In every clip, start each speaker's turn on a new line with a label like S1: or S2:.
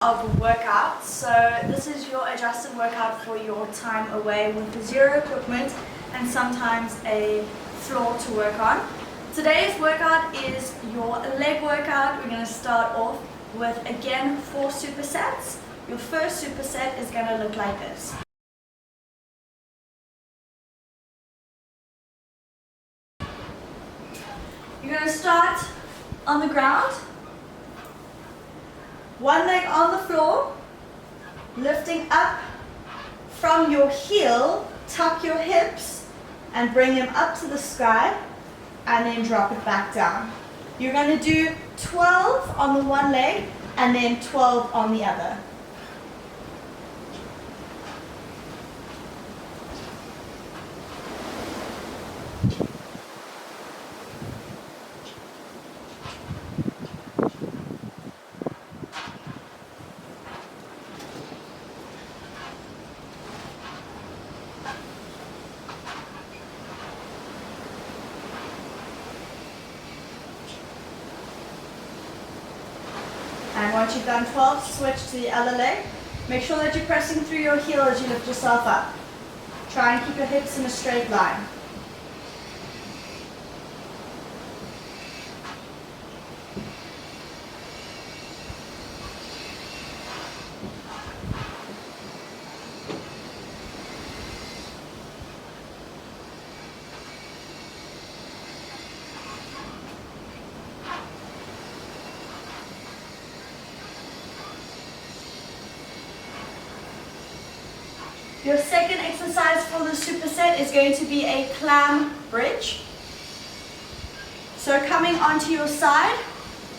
S1: Of workout. So this is your adjusted workout for your time away with zero equipment and sometimes a floor to work on. Today's workout is your leg workout. We're going to start off with again 4 supersets. Your first superset is going to look like this. You're going to start on the ground. One leg on the floor, lifting up from your heel, tuck your hips and bring them up to the sky and then drop it back down. You're going to do 12 on the one leg and then 12 on the other. And once you've done 12, switch to the other leg. Make sure that you're pressing through your heel as you lift yourself up. Try and keep your hips in a straight line. Your second exercise for the superset is going to be a clam bridge. So coming onto your side,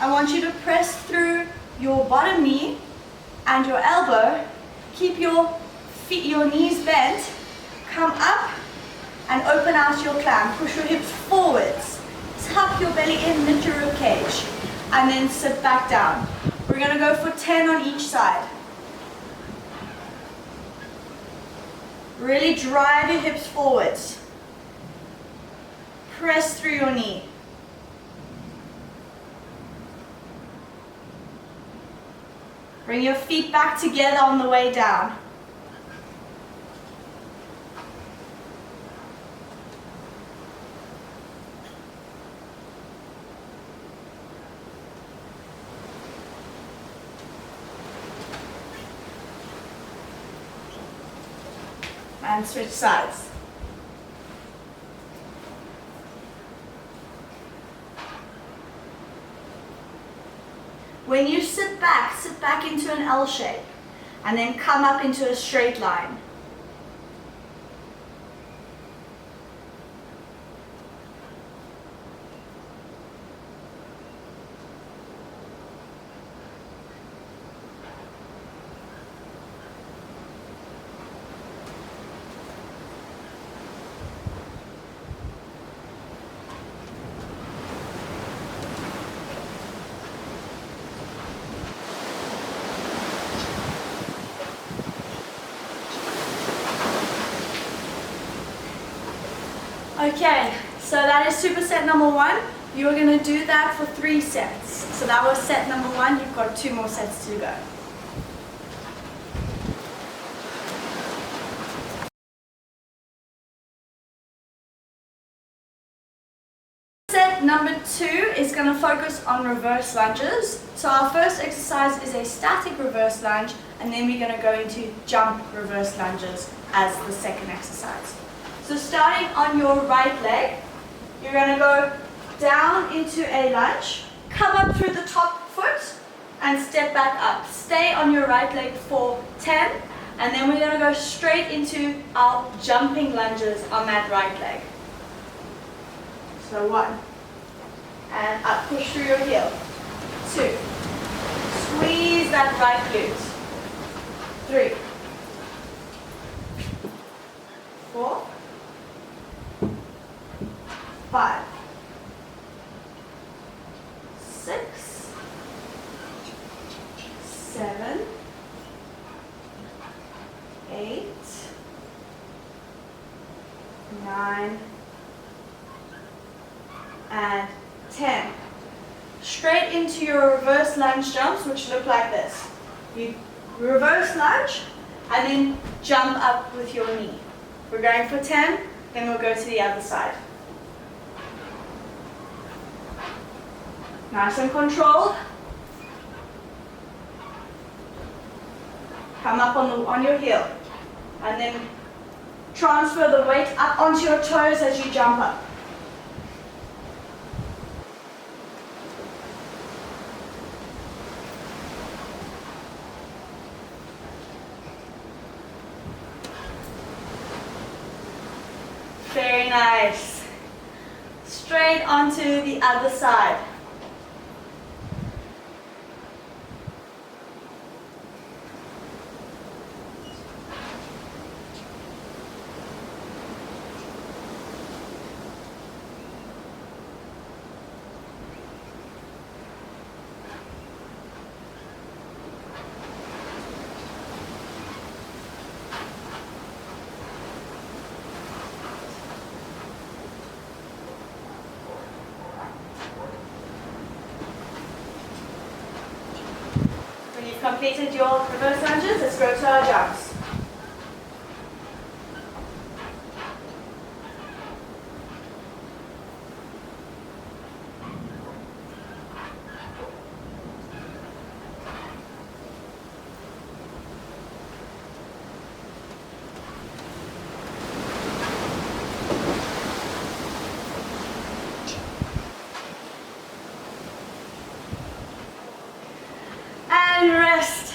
S1: I want you to press through your bottom knee and your elbow. Keep your feet, your knees bent. Come up and open out your clam. Push your hips forwards. Tuck your belly in, lift your rib cage. And then sit back down. We're going to go for 10 on each side. Really drive your hips forwards. Press through your knee. Bring your feet back together on the way down. And switch sides. When you sit back into an L shape and then come up into a straight line. Okay, so that is superset number 1. You're going to do that for 3 sets. So that was set number 1. You've got 2 more sets to go. Set number 2 is going to focus on reverse lunges. So our first exercise is a static reverse lunge, and then we're going to go into jump reverse lunges as the second exercise. So starting on your right leg, you're going to go down into a lunge, come up through the top foot and step back up. Stay on your right leg for 10, and then we're going to go straight into our jumping lunges on that right leg. So 1, and up, push through your heel. 2, squeeze that right glute. 3, 4, 5, 6, 7, 8, 9, and 10. Straight into your reverse lunge jumps, which look like this. You reverse lunge and then jump up with your knee. We're going for 10, then we'll go to the other side. Nice and controlled. Come up on your heel and then transfer the weight up onto your toes as you jump up. Very nice. Straight onto the other side. When you've completed your reverse lunges, let's go to our jumps. And rest.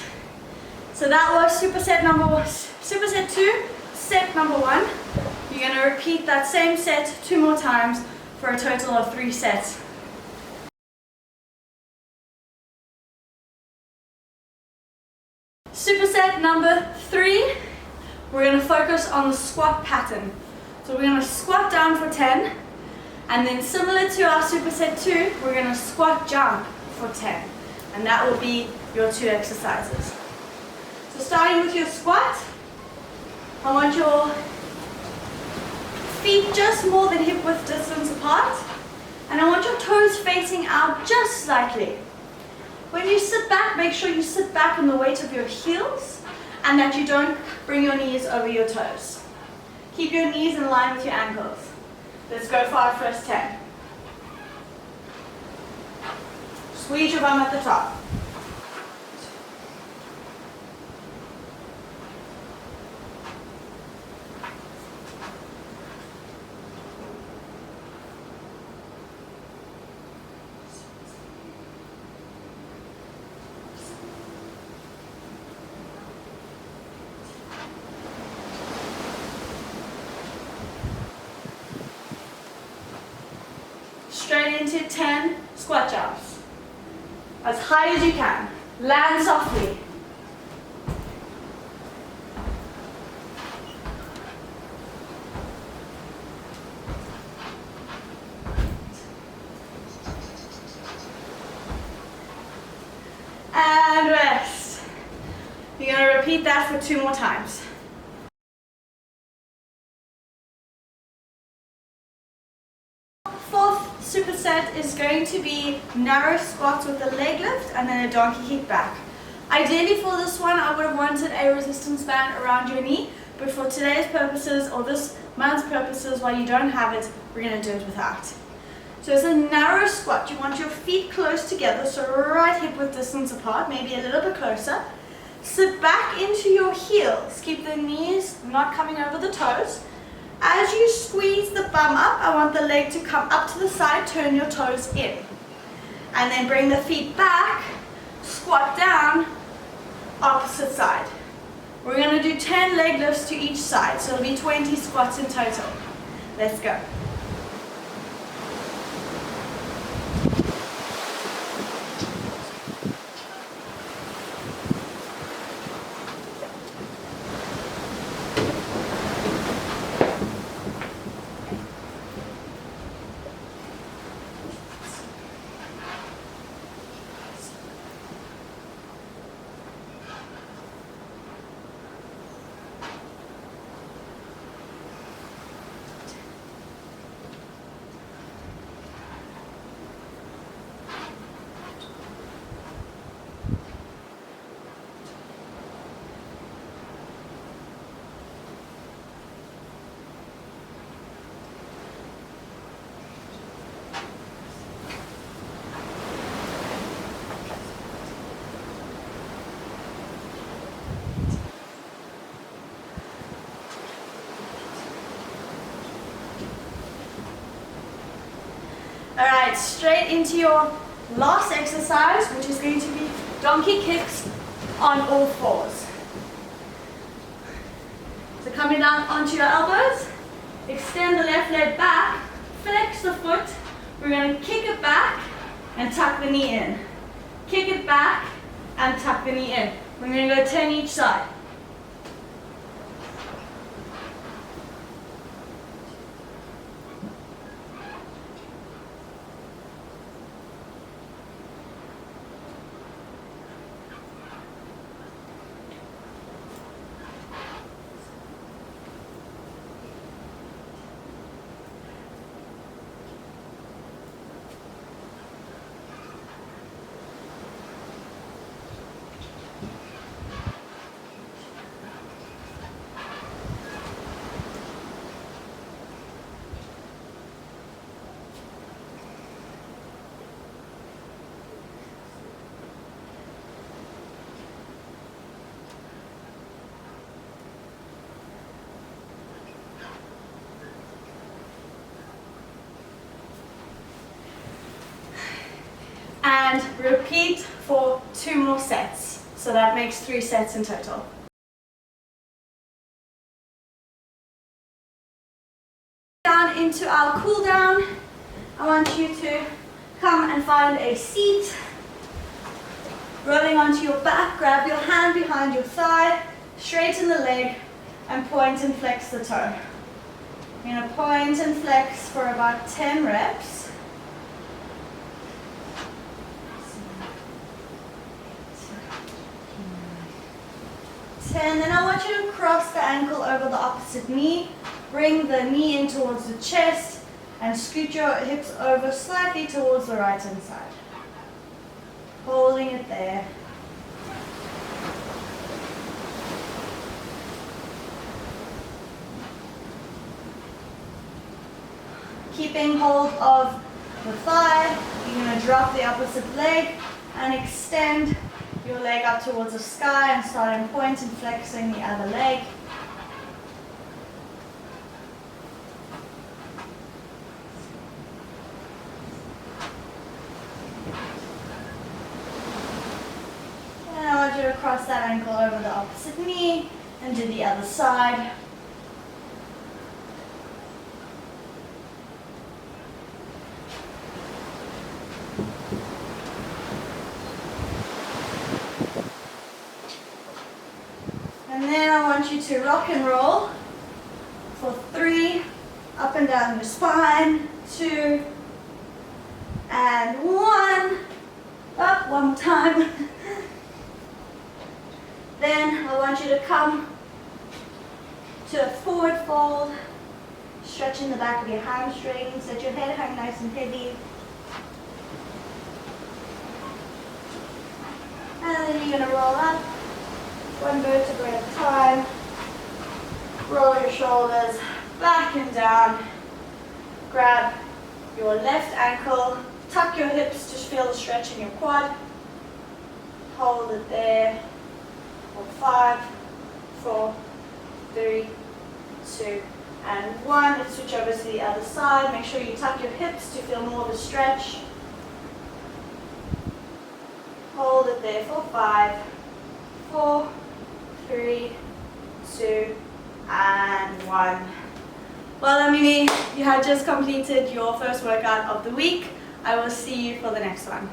S1: So that was superset 2, set number 1. You're going to repeat that same set 2 more times for a total of 3 sets. Superset number 3, we're going to focus on the squat pattern. So we're going to squat down for 10, and then similar to our superset 2, we're going to squat jump for 10. And that will be your 2 exercises. So starting with your squat, I want your feet just more than hip width distance apart, and I want your toes facing out just slightly. When you sit back, make sure you sit back on the weight of your heels and that you don't bring your knees over your toes. Keep your knees in line with your ankles. Let's go for our first 10. Squeeze your bum at the top. Straight into 10 squat jumps. As high as you can. Land softly. And rest. You're going to repeat that for 2 more times. Fourth superset is going to be narrow squats with a leg lift and then a donkey kick back. Ideally for this one, I would have wanted a resistance band around your knee, but for today's purposes or this month's purposes, while you don't have it, we're going to do it without. So it's a narrow squat. You want your feet close together, so right hip width distance apart, maybe a little bit closer. Sit back into your heels. Keep the knees not coming over the toes. As you squeeze the bum up, I want the leg to come up to the side, turn your toes in. And then bring the feet back, squat down, opposite side. We're going to do 10 leg lifts to each side, so it'll be 20 squats in total. Let's go. Alright, straight into your last exercise, which is going to be donkey kicks on all fours. So coming down onto your elbows, extend the left leg back, flex the foot. We're going to kick it back and tuck the knee in. Kick it back and tuck the knee in. We're going to go 10 each side. And repeat for 2 more sets. So that makes 3 sets in total. Down into our cool down. I want you to come and find a seat. Rolling onto your back, grab your hand behind your thigh, straighten the leg, and point and flex the toe. You're going to point and flex for about 10 reps. 10, then I want you to cross the ankle over the opposite knee, bring the knee in towards the chest, and scoot your hips over slightly towards the right hand side. Holding it there. Keeping hold of the thigh, you're going to drop the opposite leg and extend your leg up towards the sky and starting point and flexing the other leg. And I want you to cross that ankle over the opposite knee and do the other side. And then I want you to rock and roll for 3, up and down your spine, 2, and 1. Up, one more time. Then I want you to come to a forward fold, stretching the back of your hamstrings, let your head hang nice and heavy. And then you're going to roll up. 1 vertebra at a time. Roll your shoulders back and down. Grab your left ankle. Tuck your hips to feel the stretch in your quad. Hold it there for 5, 4, 3, 2, and 1. Let's switch over to the other side. Make sure you tuck your hips to feel more of a stretch. Hold it there for 5, 4, 3, 2, and 1. Well done, Mimi. You have just completed your first workout of the week. I will see you for the next one.